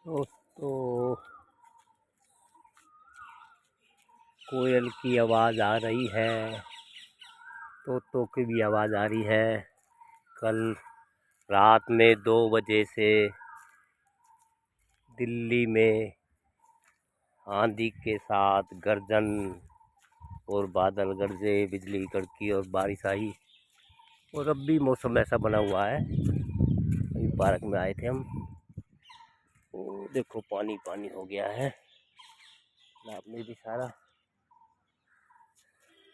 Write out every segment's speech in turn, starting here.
दोस्तों, कोयल की आवाज़ आ रही है, तोतों की भी आवाज़ आ रही है। कल रात में 2 बजे से दिल्ली में आंधी के साथ गर्जन और बादल गरजे, बिजली कड़की और बारिश आई। और अब भी मौसम ऐसा बना हुआ है। अभी पार्क में आए थे हम, वो देखो पानी पानी हो गया है तालाब में भी सारा।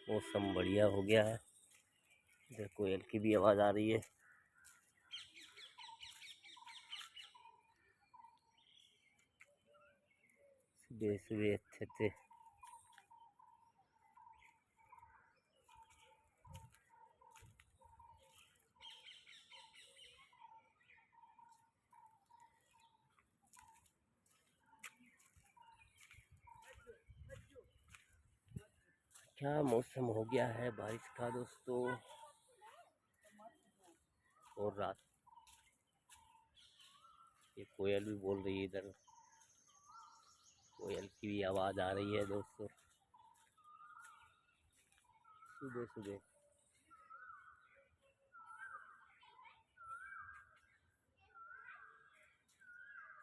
मौसम बढ़िया हो गया है। इधर कोयल की भी आवाज़ आ रही है। सुबह सुबह अच्छे से क्या मौसम हो गया है बारिश का दोस्तों। और रात ये कोयल भी बोल रही है, इधर कोयल की भी आवाज़ आ रही है दोस्तों। सुबह सुबह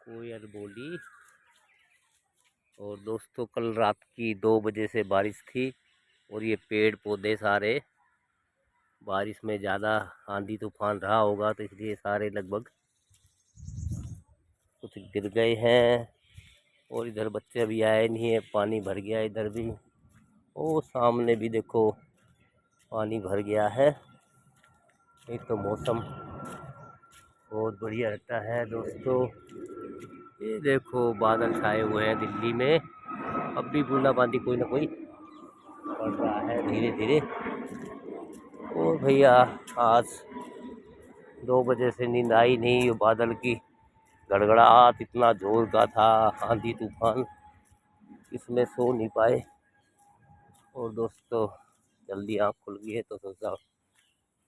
कोयल बोली। और दोस्तों, कल रात की 2 बजे से बारिश थी और ये पेड़ पौधे सारे बारिश में ज़्यादा आंधी तूफान रहा होगा, तो इसलिए सारे लगभग कुछ गिर गए हैं। और इधर बच्चे अभी आए नहीं है, पानी भर गया इधर भी। वो सामने भी देखो पानी भर गया है। एक तो मौसम बहुत बढ़िया रहता है दोस्तों। ये देखो बादल छाए हुए हैं दिल्ली में। अब भी बूंदाबांदी कोई ना कोई पड़ रहा है धीरे धीरे। और भैया, आज 2 बजे से नींद आई नहीं। बादल की गड़गड़ाहट इतना जोर का था, आंधी तूफान, इसमें सो नहीं पाए। और दोस्तों, जल्दी आँख खुल गई है तो सोचा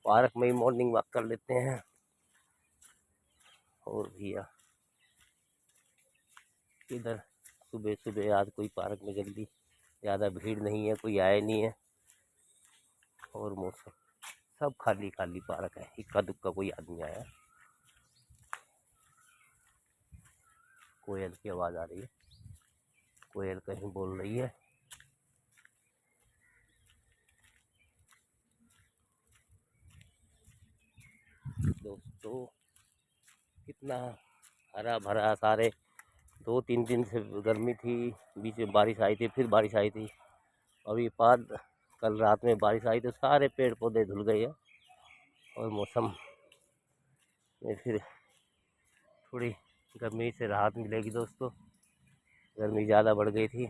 पार्क में ही मॉर्निंग वॉक कर लेते हैं। और भैया इधर सुबह सुबह आज कोई पार्क में जल्दी ज़्यादा भीड़ नहीं है, कोई आया नहीं है। और मौसम सब खाली खाली पार्क है, इक्का दुक्का कोई आदमी आया। कोयल की आवाज़ आ रही है, कोयल कहीं बोल रही है। दोस्तों, कितना हरा भरा सारे। 2-3 दिन से गर्मी थी, बीच में बारिश आई थी, फिर बारिश आई थी। अभी बाद कल रात में बारिश आई तो सारे पेड़ पौधे धुल गए हैं। और मौसम में फिर थोड़ी गर्मी से राहत मिलेगी दोस्तों। गर्मी ज़्यादा बढ़ गई थी।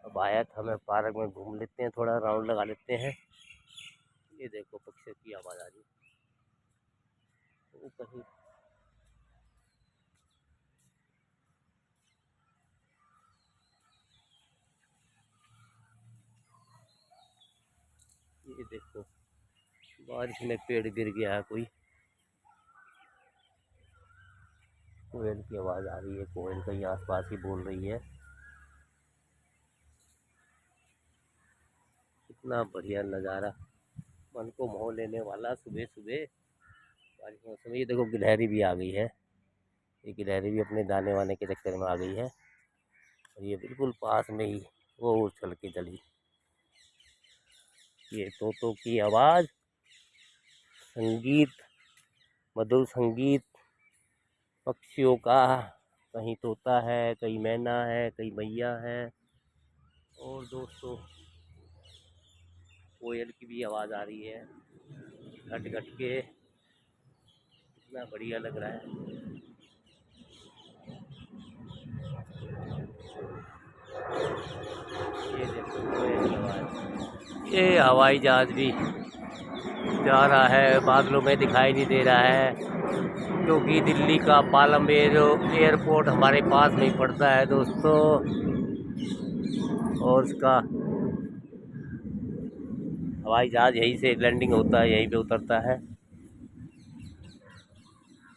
अब आया था मैं पार्क में, घूम लेते हैं, थोड़ा राउंड लगा लेते हैं। ये देखो पक्षियों की आवाज़ आ रही है। वो कहीं ये देखो बारिश में पेड़ गिर गया है कोई। कोयल की आवाज़ आ रही है, कोयल कहीं आसपास ही बोल रही है। कितना बढ़िया नज़ारा, मन को मोह लेने वाला सुबह सुबह बारिश मौसम। ये देखो गिलहरी भी आ गई है। ये गिलहरी भी अपने दाने वाने के चक्कर में आ गई है। और ये बिल्कुल पास में ही वो उछल के चली। ये तोतों की आवाज़, संगीत, मधुर संगीत पक्षियों का। कहीं तोता है, कहीं मैना है, कहीं मैया है। और दोस्तों, कोयल की भी आवाज़ आ रही है घट घट के। कितना बढ़िया लग रहा है। ये देखो कोयल की आवाज़। ये हवाई जहाज भी जा रहा है, बादलों में दिखाई नहीं दे रहा है, क्योंकि दिल्ली का पालम एयरपोर्ट हमारे पास में ही पड़ता है दोस्तों। और उसका हवाई जहाज़ यहीं से लैंडिंग होता है, यहीं पे उतरता है।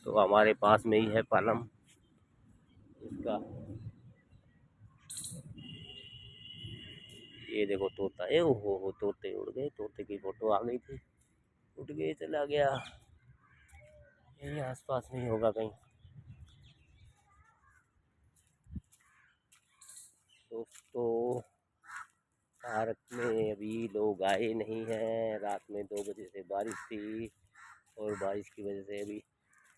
तो हमारे पास में ही है पालम इसका। ये देखो तोता, ए हो तोते उड़ गए, तोते की फोटो आ गई थी, उड़ गए चला गया। यही आसपास में ही होगा कहीं। दोस्तों पार्क में अभी लोग आए नहीं हैं। रात में 2 बजे से बारिश थी और बारिश की वजह से अभी,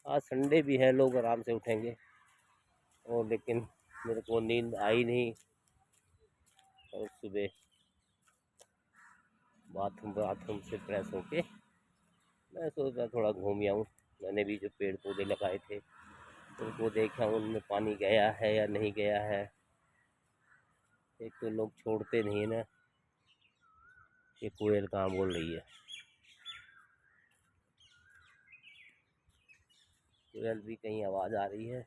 आज संडे भी है, लोग आराम से उठेंगे। और लेकिन मेरे को नींद आई नहीं और सुबह बाथरूम से फ्रेश होके मैं सोचा थोड़ा घूम आऊँ। मैंने भी जो पेड़ पौधे लगाए थे उनको देखा, उनमें पानी गया है या नहीं गया है। एक तो लोग छोड़ते नहीं है ना। ये कोयल कहाँ बोल रही है, कोयल भी कहीं आवाज़ आ रही है।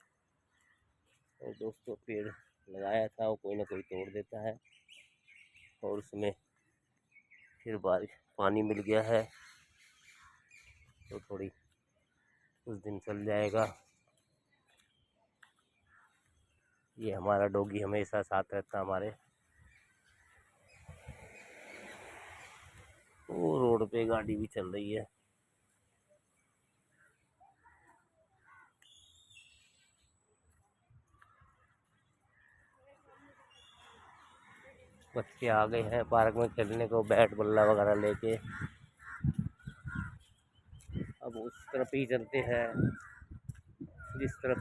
और दोस्तों पेड़ लगाया था वो कोई ना कोई तोड़ देता है और उसमें फिर बारिश पानी मिल गया है तो थोड़ी कुछ दिन चल जाएगा। ये हमारा डॉगी हमेशा साथ रहता हमारे। वो रोड पे गाड़ी भी चल रही है। बच्चे आ गए हैं पार्क में खेलने को, बैट बल्ला वगैरह लेके। अब उस तरफ ही चलते हैं जिस तरफ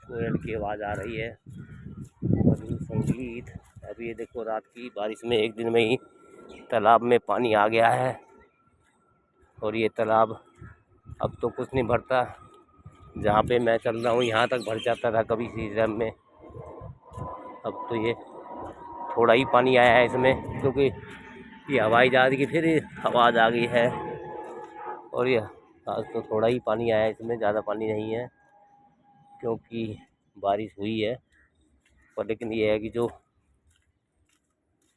कोयल की आवाज़ आ रही है। मधुर संगीत। अब ये देखो रात की बारिश में एक दिन में ही तालाब में पानी आ गया है और ये तालाब अब तो कुछ नहीं भरता। जहाँ पे मैं चल रहा हूँ यहाँ तक भर जाता था कभी सीजन में। अब तो ये थोड़ा ही पानी आया है इसमें, क्योंकि ये हवाई जहाज़ की फिर आवाज़ आ गई है। और ये आज तो थोड़ा ही पानी आया है इसमें, ज़्यादा पानी नहीं है क्योंकि बारिश हुई है। पर लेकिन ये है कि जो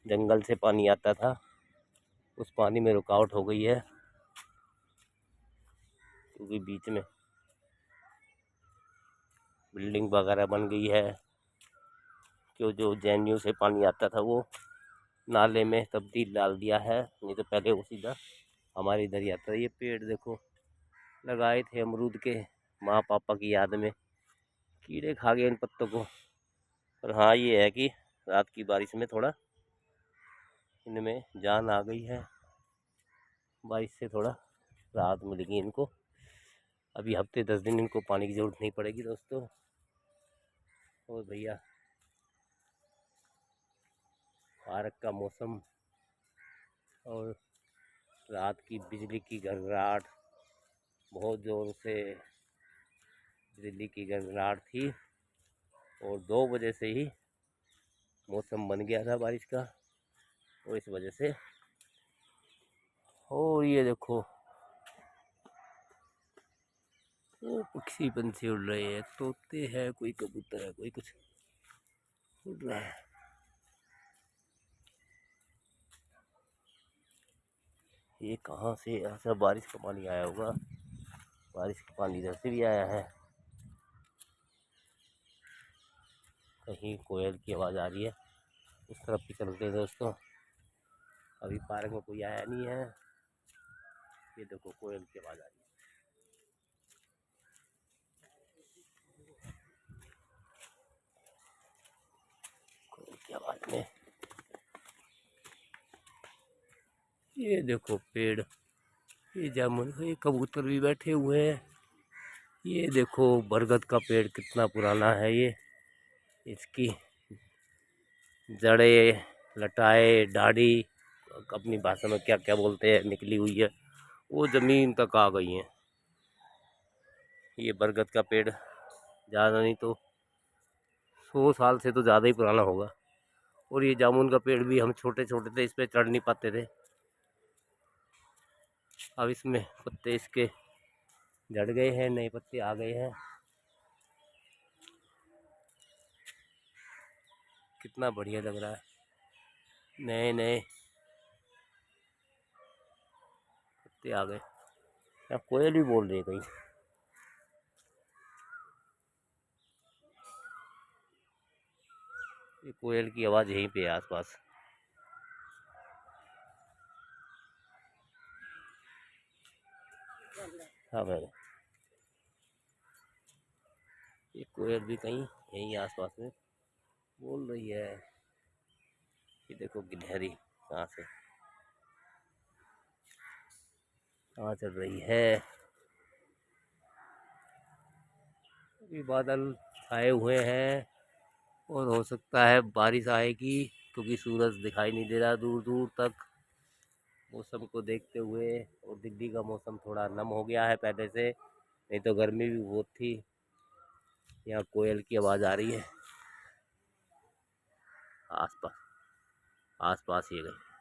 जंगल से पानी आता था उस पानी में रुकावट हो गई है, क्योंकि बीच में बिल्डिंग वगैरह बन गई है। क्यों जो जेएनयू से पानी आता था वो नाले में तब्दील डाल दिया है, नहीं तो पहले वो सीधा हमारे इधर ही आता था। ये पेड़ देखो लगाए थे अमरूद के, माँ पापा की याद में, कीड़े खा गए इन पत्तों को। पर हाँ ये है कि रात की बारिश में थोड़ा इनमें जान आ गई है, बारिश से थोड़ा राहत मिलेगी इनको। अभी हफ्ते 10 दिन इनको पानी की ज़रूरत नहीं पड़ेगी दोस्तों। और भैया पार्क का मौसम और रात की बिजली की गड़गड़ाहट, बहुत ज़ोर से बिजली की गड़गड़ाहट थी और 2 बजे से ही मौसम बन गया था बारिश का, और इस वजह से। और ये देखो वो पक्षी पंछी उड़ रहे हैं, तोते हैं, कोई कबूतर है, कोई कुछ उड़ रहा है। ये कहाँ से ऐसा बारिश का पानी आया होगा, बारिश का पानी इधर से भी आया है। कहीं कोयल की आवाज़ आ रही है, उस तरफ भी चलते हैं दोस्तों। अभी पार्क में कोई आया नहीं है। ये देखो कोयल की आवाज़ आ रही है। कोयल की आवाज़ में ये देखो पेड़, ये जामुन, ये कबूतर भी बैठे हुए हैं। ये देखो बरगद का पेड़ कितना पुराना है। ये इसकी जड़ें, लटाएं, डाढ़ी, अपनी भाषा में क्या क्या बोलते हैं, निकली हुई है, वो ज़मीन तक आ गई हैं। ये बरगद का पेड़ ज़्यादा नहीं तो 100 साल से तो ज़्यादा ही पुराना होगा। और ये जामुन का पेड़ भी, हम छोटे छोटे थे इस पर चढ़ नहीं पाते थे, अब इसमें पत्ते इसके झड़ गए हैं, नए पत्ते आ गए हैं। कितना बढ़िया लग रहा है, नए नए कुत्ते आ गए। या कोयल भी बोल रही है कहीं। ये कोयल की आवाज़ यहीं पे है आसपास। हाँ भाई, ये कोयल भी कहीं यहीं आसपास में बोल रही है। ये देखो गिलहरी कहाँ से कहाँ चल रही है। अभी बादल छाए हुए हैं और हो सकता है बारिश आएगी, क्योंकि सूरज दिखाई नहीं दे रहा दूर दूर तक। मौसम को देखते हुए, और दिल्ली का मौसम थोड़ा नम हो गया है पहले से, नहीं तो गर्मी भी बहुत थी। यहाँ कोयल की आवाज़ आ रही है आसपास, आसपास ये गई।